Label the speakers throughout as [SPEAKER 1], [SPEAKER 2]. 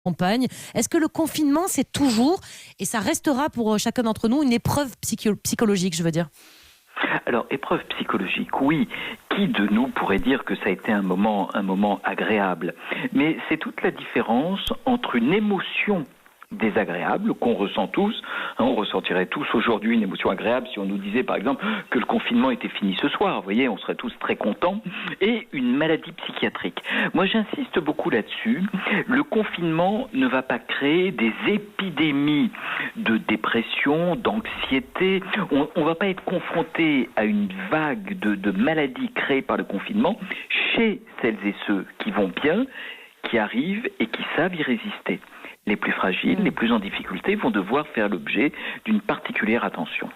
[SPEAKER 1] campagne. Est-ce que le confinement, c'est toujours, et ça restera pour chacun d'entre nous, une épreuve psychologique, je veux dire?
[SPEAKER 2] Alors, épreuve psychologique, oui. Qui de nous pourrait dire que ça a été un moment agréable? Mais c'est toute la différence entre une émotion désagréable qu'on ressent tous. On ressentirait tous aujourd'hui une émotion agréable si on nous disait par exemple que le confinement était fini ce soir. Vous voyez, on serait tous très contents. Et une maladie psychiatrique. Moi, j'insiste beaucoup là-dessus. Le confinement ne va pas créer des épidémies de dépression, d'anxiété. On ne va pas être confronté à une vague de maladies créées par le confinement chez celles et ceux qui vont bien, qui arrivent et qui savent y résister. Les plus fragiles, les plus en difficulté vont devoir faire l'objet d'une particulière attention.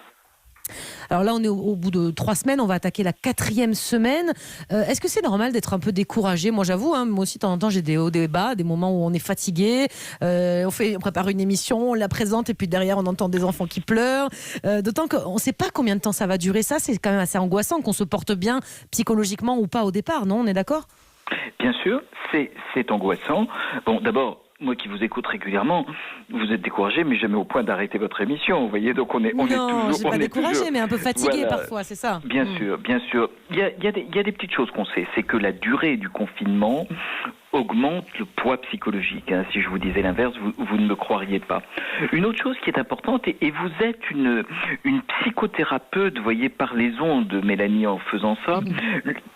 [SPEAKER 1] Alors là, on est au bout de 3 semaines, on va attaquer la 4e semaine. Est-ce que c'est normal d'être un peu découragé? Moi, j'avoue, moi aussi, de temps en temps, j'ai des hauts, des bas, des moments où on est fatigué. On prépare une émission, on la présente, et puis derrière, on entend des enfants qui pleurent. D'autant qu'on ne sait pas combien de temps ça va durer. Ça, c'est quand même assez angoissant, qu'on se porte bien psychologiquement ou pas au départ, non? On est d'accord?
[SPEAKER 2] Bien sûr, c'est angoissant. Bon, d'abord, moi qui vous écoute régulièrement, vous êtes découragé, mais jamais au point d'arrêter votre émission. Vous voyez, donc on est toujours.
[SPEAKER 1] Non, j'ai pas découragé, mais un peu fatigué parfois, c'est ça.
[SPEAKER 2] Bien sûr, bien sûr. Il y a des petites choses qu'on sait, c'est que la durée du confinement augmente le poids psychologique. Si je vous disais l'inverse, vous ne me croiriez pas. Une autre chose qui est importante, et vous êtes une psychothérapeute, vous voyez, par les ondes, Mélanie, en faisant ça,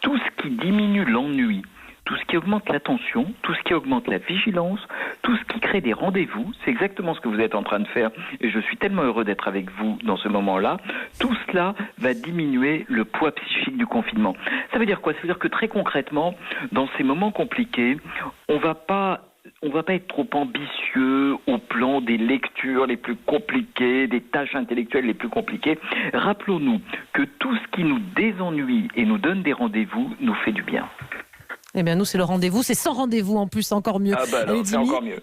[SPEAKER 2] tout ce qui diminue l'ennui, tout ce qui augmente l'attention, tout ce qui augmente la vigilance, tout ce qui crée des rendez-vous, c'est exactement ce que vous êtes en train de faire et je suis tellement heureux d'être avec vous dans ce moment-là. Tout cela va diminuer le poids psychique du confinement. Ça veut dire quoi? Ça veut dire que très concrètement, dans ces moments compliqués, on va pas être trop ambitieux au plan des lectures les plus compliquées, des tâches intellectuelles les plus compliquées. Rappelons-nous que tout ce qui nous désennuie et nous donne des rendez-vous nous fait du bien.
[SPEAKER 1] Eh bien, nous, c'est le rendez-vous. C'est sans rendez-vous en plus, c'est encore mieux.
[SPEAKER 2] Ah bah alors, c'est encore mieux.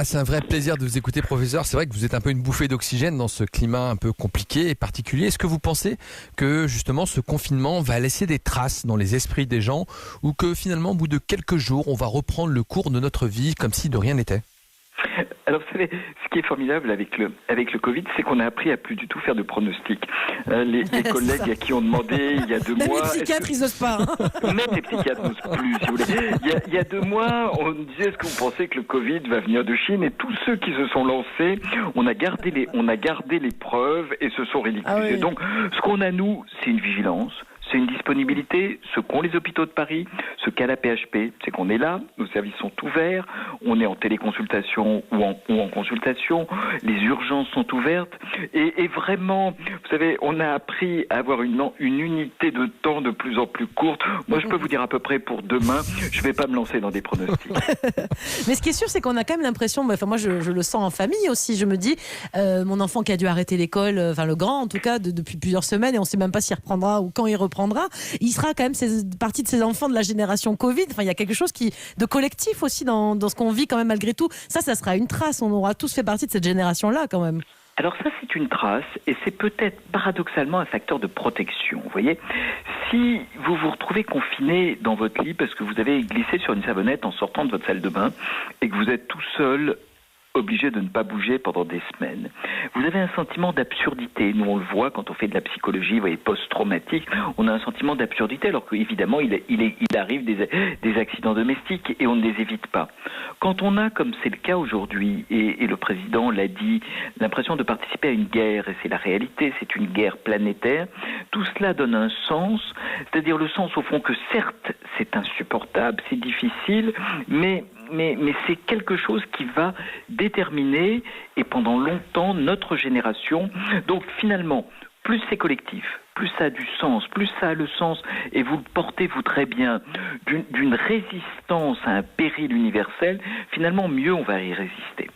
[SPEAKER 3] C'est un vrai plaisir de vous écouter, professeur. C'est vrai que vous êtes un peu une bouffée d'oxygène dans ce climat un peu compliqué et particulier. Est-ce que vous pensez que justement ce confinement va laisser des traces dans les esprits des gens ou que finalement, au bout de quelques jours, on va reprendre le cours de notre vie comme si de rien n'était?
[SPEAKER 2] Alors, vous savez, ce qui est formidable avec le Covid, c'est qu'on a appris à plus du tout faire de pronostics. Les collègues à qui on demandait il y a 2 mois...
[SPEAKER 1] Même les psychiatres, ils n'osent pas.
[SPEAKER 2] Même les psychiatres n'osent plus, si vous voulez. Il y a 2 mois, on disait, est-ce que vous pensez que le Covid va venir de Chine? Et tous ceux qui se sont lancés, on a gardé les preuves et se sont ridiculisés. Ah oui. Donc, ce qu'on a, nous, c'est une vigilance. C'est une disponibilité, ce qu'ont les hôpitaux de Paris, ce qu'a la PHP, c'est qu'on est là, nos services sont ouverts, on est en téléconsultation ou en consultation, les urgences sont ouvertes, et vraiment, vous savez, on a appris à avoir une unité de temps de plus en plus courte. Moi, je peux vous dire à peu près pour demain, je ne vais pas me lancer dans des pronostics.
[SPEAKER 1] Mais ce qui est sûr, c'est qu'on a quand même l'impression, moi je le sens en famille aussi, je me dis, mon enfant qui a dû arrêter l'école, le grand en tout cas, depuis plusieurs semaines, et on ne sait même pas s'il reprendra ou quand il reprendra, il sera quand même partie de ces enfants de la génération Covid. Enfin, il y a quelque chose de collectif aussi dans ce qu'on vit quand même malgré tout. Ça sera une trace. On aura tous fait partie de cette génération-là quand même.
[SPEAKER 2] Alors ça, c'est une trace et c'est peut-être paradoxalement un facteur de protection. Vous voyez, si vous vous retrouvez confiné dans votre lit parce que vous avez glissé sur une savonnette en sortant de votre salle de bain et que vous êtes tout seul, obligé de ne pas bouger pendant des semaines. Vous avez un sentiment d'absurdité. Nous, on le voit quand on fait de la psychologie, vous voyez, post-traumatique, on a un sentiment d'absurdité, alors qu'évidemment, il arrive des accidents domestiques et on ne les évite pas. Quand on a, comme c'est le cas aujourd'hui, et le président l'a dit, l'impression de participer à une guerre, et c'est la réalité, c'est une guerre planétaire, tout cela donne un sens, c'est-à-dire le sens au fond que certes, c'est insupportable, c'est difficile, mais c'est quelque chose qui va déterminer, et pendant longtemps, notre génération. Donc finalement, plus c'est collectif, plus ça a du sens, plus ça a le sens, et vous le portez, vous, très bien, d'une résistance à un péril universel, finalement, mieux on va y résister.